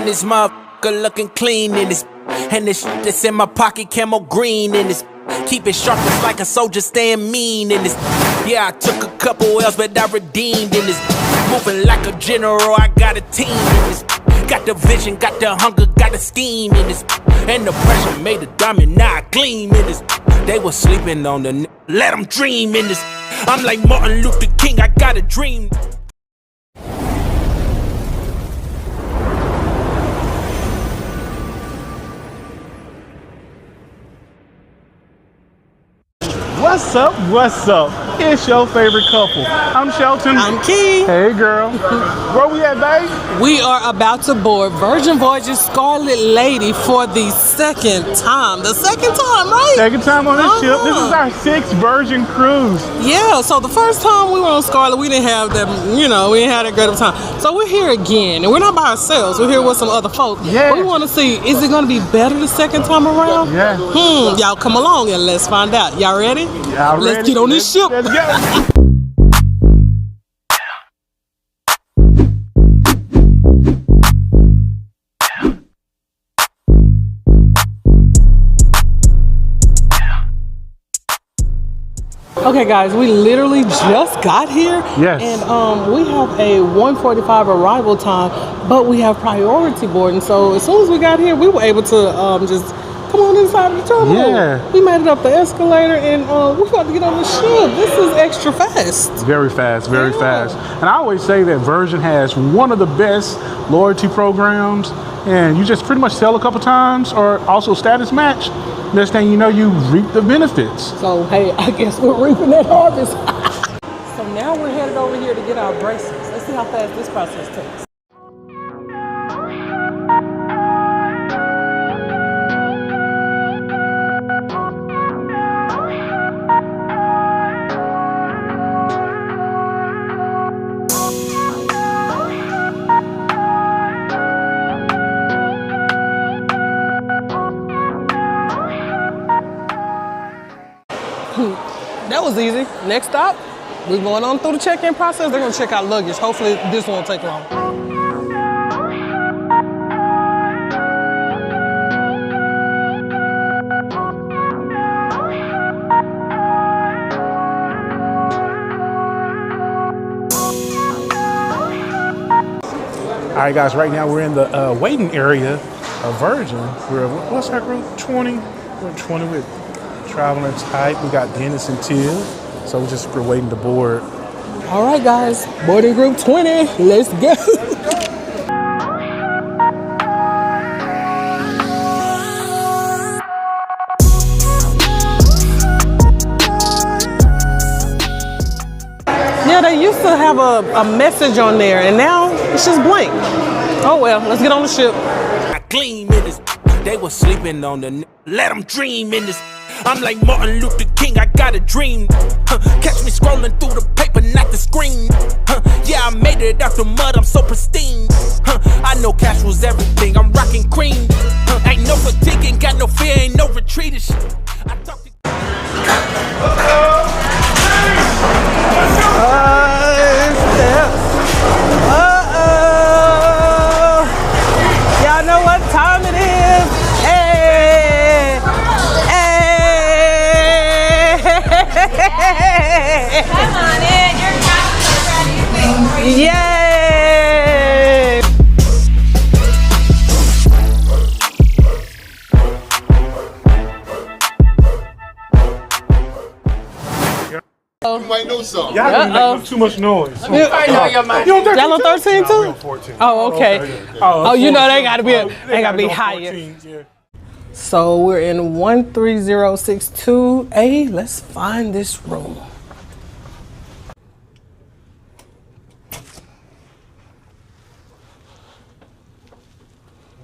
this motherfucker looking clean in this. And this shit that's in my pocket, camo green in this. Keep it sharp, it's like a soldier staying mean in this. Yeah, I took a couple L's, but I redeemed in this. Moving like a general, I got a team in this. Got the vision, got the hunger, got the steam in this. And the pressure made the diamond, now I gleam in this. They was sleeping on the let them dream in this. I'm like Martin Luther King, I got a dream. What's up? What's up? It's your favorite couple. I'm Shelton. I'm Key. Hey, girl. Where we at, babe? We are about to board Virgin Voyages Scarlet Lady for the second time. The second time, right? Second time on this ship. This is our 6th Virgin cruise. Yeah, so the first time we were on Scarlet, we didn't have that, we didn't have that great of a time. So we're here again, and we're not by ourselves. We're here with some other folks. Yeah. But we want to see, is it going to be better the second time around? Yeah. Y'all come along and let's find out. Y'all ready? Y'all ready? Let's get on this ship. Let's go. Okay, guys, we literally just got here. Yes. And we have a 1:45 arrival time, but we have priority boarding. So as soon as we got here, we were able to just come on inside of the terminal. Yeah. We made it up the escalator, and we're about to get on the ship. This is extra fast. Very fast, very fast. And I always say that Virgin has one of the best loyalty programs, and you just pretty much sell a couple times or also status match. Next thing you know, you reap the benefits. So, hey, I guess we're reaping that harvest. So now we're headed over here to get our bracelets. Let's see how fast this process takes. That was easy. Next stop, we're going on through the check-in process. They're gonna check out luggage. Hopefully this won't take long. All right, guys, right now we're in the waiting area of Virgin. What's our group? 20? We're 20 with traveling type. We got Dennis and Till. So we're waiting to board. All right, guys, boarding group 20. Let's go. Yeah, they used to have a message on there, and now it's just blank. Oh well, let's get on the ship. I gleam in this. They was sleeping on the let them dream in this. I'm like Martin Luther King, I got a dream. Catch me scrolling through the paper, not the screen. Yeah, I made it out the mud, I'm so pristine. I know cash was everything, I'm rocking cream. Ain't no fatigue, ain't got no fear, ain't no retreat. I talk to y'all know what time it is. Hey, hey. Come on in, your captain's ready. Yay! You might know something. Y'all don't make too much noise. I know your mind. Y'all on 13 too? No, 14. Oh, okay. Oh, you know they gotta be higher. 14, yeah. So we're in 13062A. Let's find this room.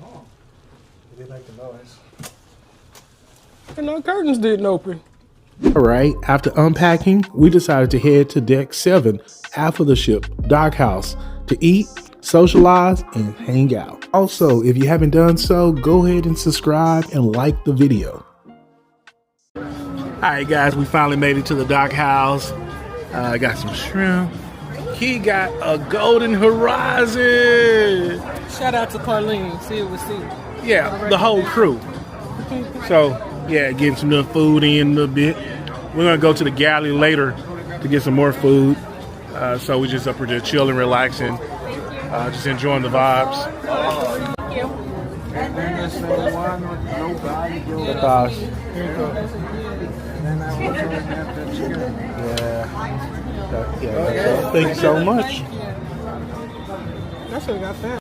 Oh, they like the noise. And our curtains didn't open. All right, after unpacking, we decided to head to deck 7 after the ship, Dockhouse, to eat, socialize, and hang out. Also, if you haven't done so, go ahead and subscribe and like the video. All right, guys, we finally made it to the Dockhouse. Got some shrimp, He got a golden horizon. Shout out to Carlene. See it with C. Yeah, the whole crew. So, yeah, getting some little food in a little bit. We're going to go to the galley later to get some more food. So we just up here just chilling, relaxing, just enjoying the vibes. Thank you. Yeah. Thank you so much. I should have got that.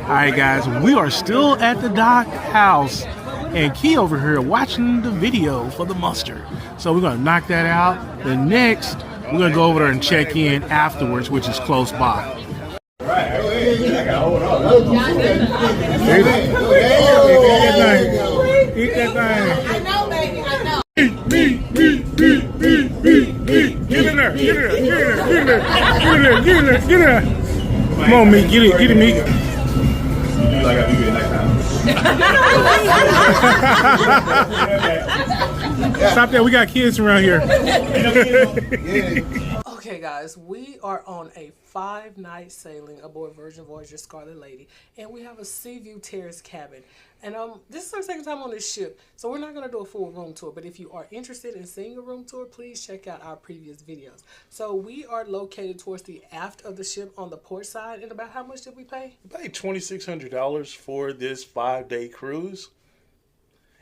All right, guys, we are still at the dock house, and Key over here watching the video for the muster. So we're gonna knock that out. Then next, we're gonna go over there and check in afterwards, which is close by. Eat that thing. I know, baby, I know. Meat. Get in there. Come on, meat. Get it, meat. Like I do it next time. Stop that. We got kids around here. Okay, guys, we are on a 5-night sailing aboard Virgin Voyages Scarlet Lady, and we have a sea view terrace cabin. And this is our second time on this ship, so we're not going to do a full room tour, but if you are interested in seeing a room tour, please check out our previous videos. So we are located towards the aft of the ship on the port side, and about how much did we pay? We paid $2,600 for this 5-day cruise.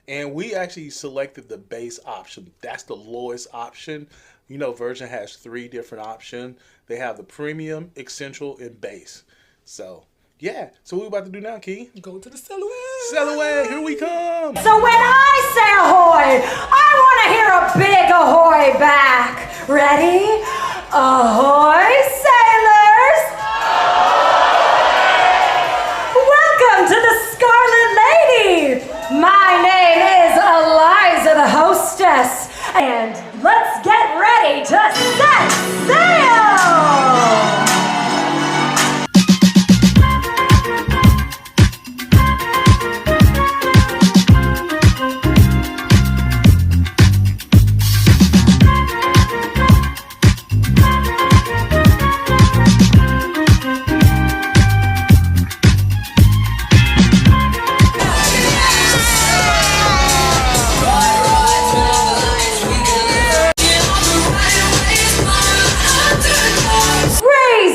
And we actually selected the base option. That's the lowest option. You know, Virgin has 3 different options. They have the premium, essential, and base. So, yeah. So what we about to do now, Key? Go to the silhouette. Silhouette, here we come. So when I say ahoy, I want to hear a big ahoy back. Ready? Ahoy, sailors! Welcome to the Scarlet Lady. My name is Eliza, the hostess, and let's get ready to set sail!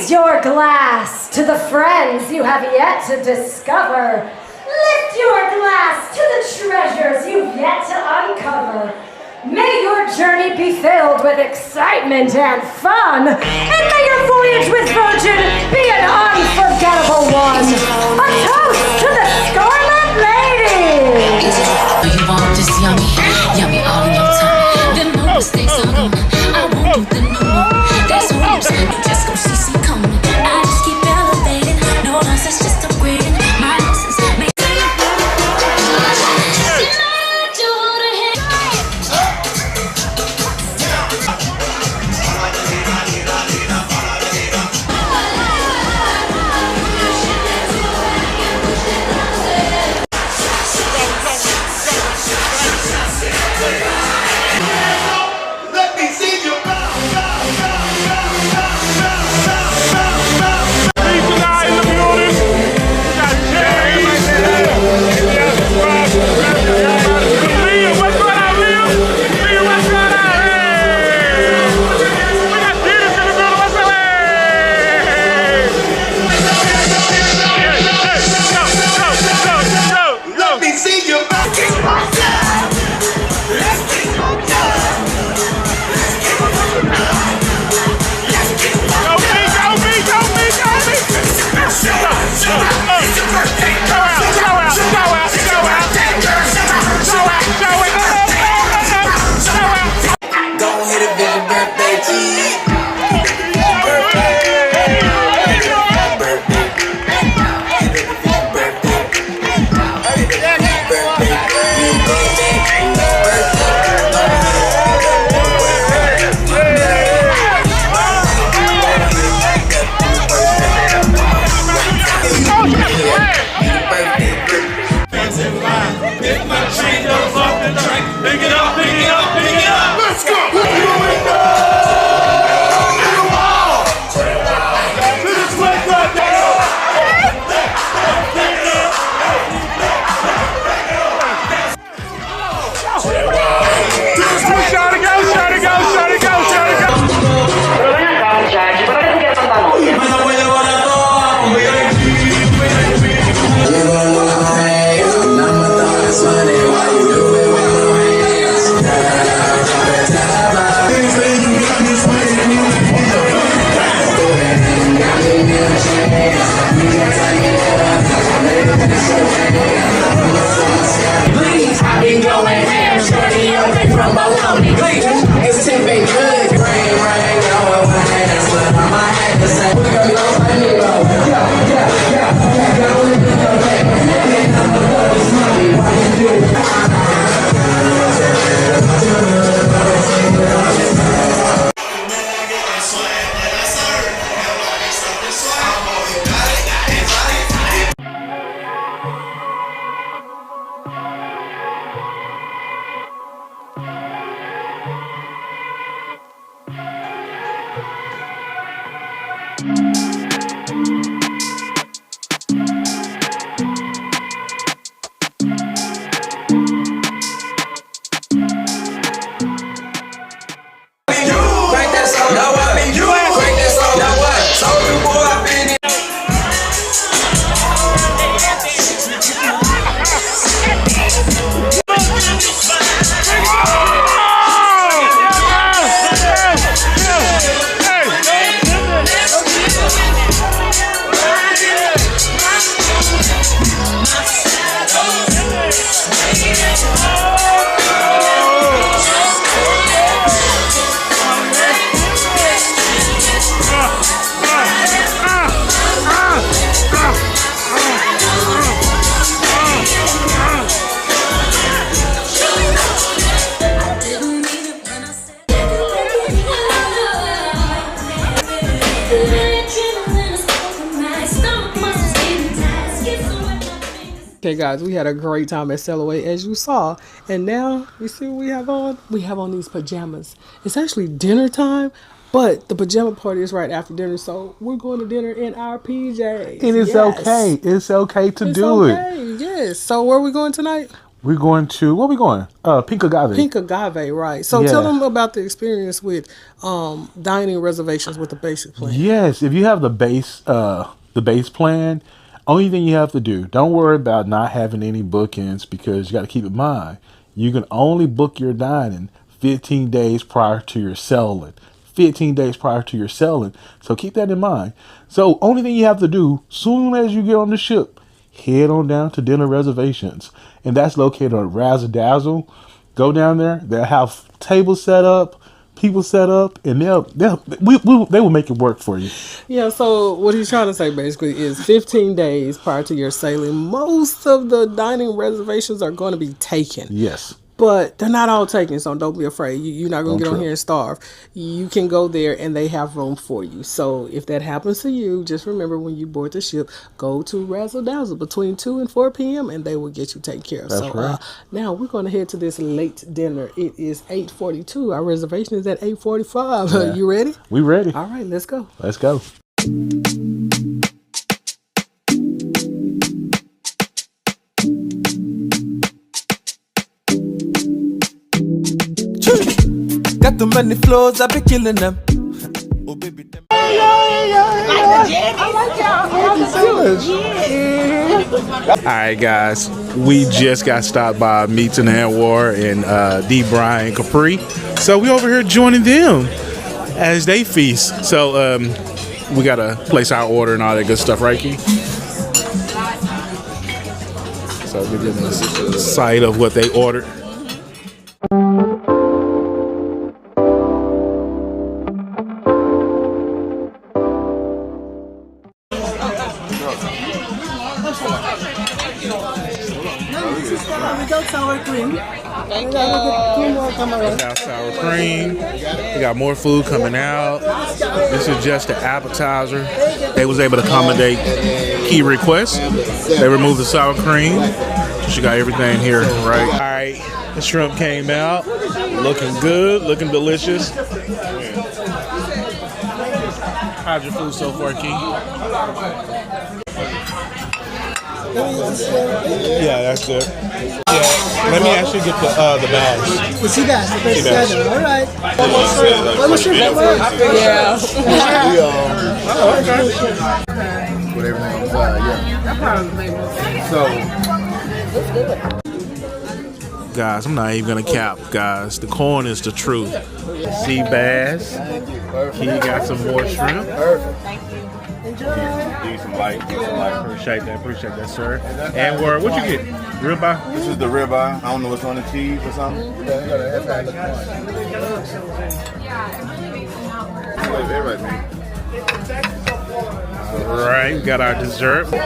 Your glass to the friends you have yet to discover. Lift your glass to the treasures you've yet to uncover. May your journey be filled with excitement and fun, and may your voyage with Virgin be an unforgettable one. A toast to the Scarlet Lady! You want this yummy all in your tongue. Them no mistakes on them. I won't do the norm. That's what I'm saying. You just gon' see some coming. I just keep elevating. No nonsense, just upgrading. My nonsense makes Let's go! Okay, guys, we had a great time at Cellaway, as you saw. And now, you see what we have on? We have on these pajamas. It's actually dinner time, but the pajama party is right after dinner, so we're going to dinner in our PJs. And it's okay. It's okay to do it. Yes. So where are we going tonight? We're going to, where are we going? Pink Agave. Pink Agave, right. So tell them about the experience with dining reservations with the basic plan. Yes, if you have the base plan, only thing you have to do, don't worry about not having any bookings, because you got to keep in mind, you can only book your dining 15 days prior to your selling. 15 days prior to your selling. So keep that in mind. So only thing you have to do, soon as you get on the ship, head on down to dinner reservations. And that's located on Razzle Dazzle. Go down there. They'll have tables set up, people set up, and they will make it work for you. Yeah, so what he's trying to say basically is 15 days prior to your sailing, most of the dining reservations are going to be taken. Yes. But they're not all taken, so don't be afraid. You're not going to get on here and starve. You can go there, and they have room for you. So if that happens to you, just remember when you board the ship, go to Razzle Dazzle between 2 and 4 p.m., and they will get you taken care of. That's right. Now we're going to head to this late dinner. It is 8:42. Our reservation is at 8:45. Yeah. You ready? We ready. All right, let's go. Let's go. Got too many flows, I be killing them. Oh, baby, them. Alright guys, we just got stopped by Meats and War and D. Brian Capri. So we over here joining them as they feast. So we gotta place our order and all that good stuff, right, Key? So we're getting a sight of what they ordered. Sour cream. Thank you. Now sour cream. We got more food coming out. This is just the appetizer. They was able to accommodate key requests. They removed the sour cream. So she got everything here, right? All right, the shrimp came out. Looking good, looking delicious. How's your food so far, Key? Yeah, that's good. Yeah, let me actually get the bags. The sea bass, the best seven. All right. What was your favorite? Yeah. Oh, okay. Put everything on the side, yeah. Guys, I'm not even gonna cap, guys. The corn is the truth. Sea bass. He got some more shrimp. Perfect. Give you some light. Appreciate that, sir. And what you get? Ribeye? This is the ribeye. I don't know what's on the cheese or something. All right, we got our dessert. Close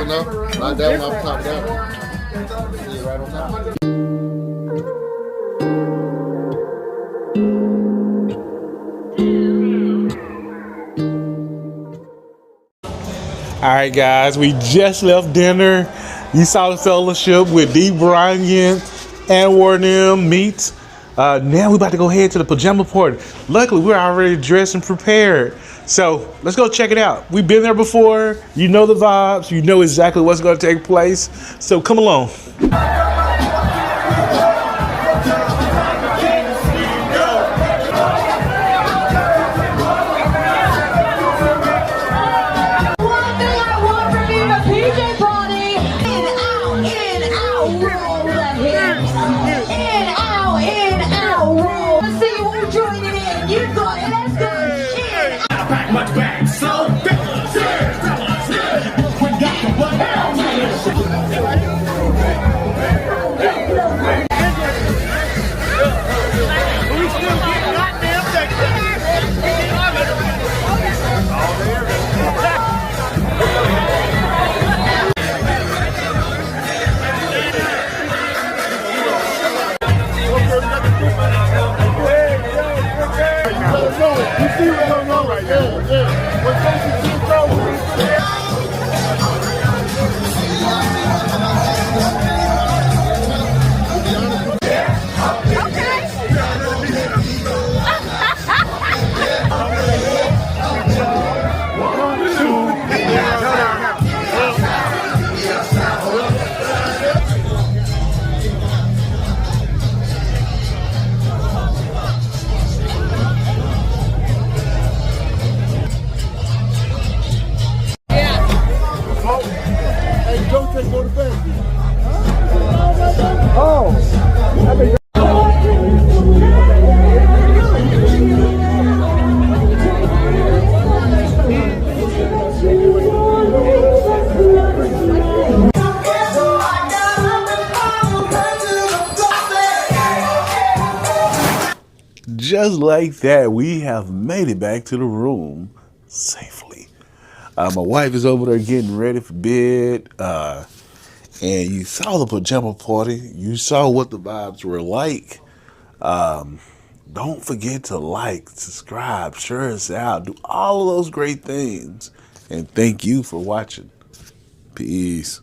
enough. Not that one off top of that one. Right on top. All right, guys, we just left dinner. You saw the fellowship with D. Brian and Warnham Meats. Now we're about to go head to the pajama party. Luckily, we're already dressed and prepared. So let's go check it out. We've been there before. You know the vibes. You know exactly what's going to take place. So come along. Just like that, we have made it back to the room safely. My wife is over there getting ready for bed. And you saw the pajama party. You saw what the vibes were like. Don't forget to like, subscribe, share us out, do all of those great things. And thank you for watching. Peace.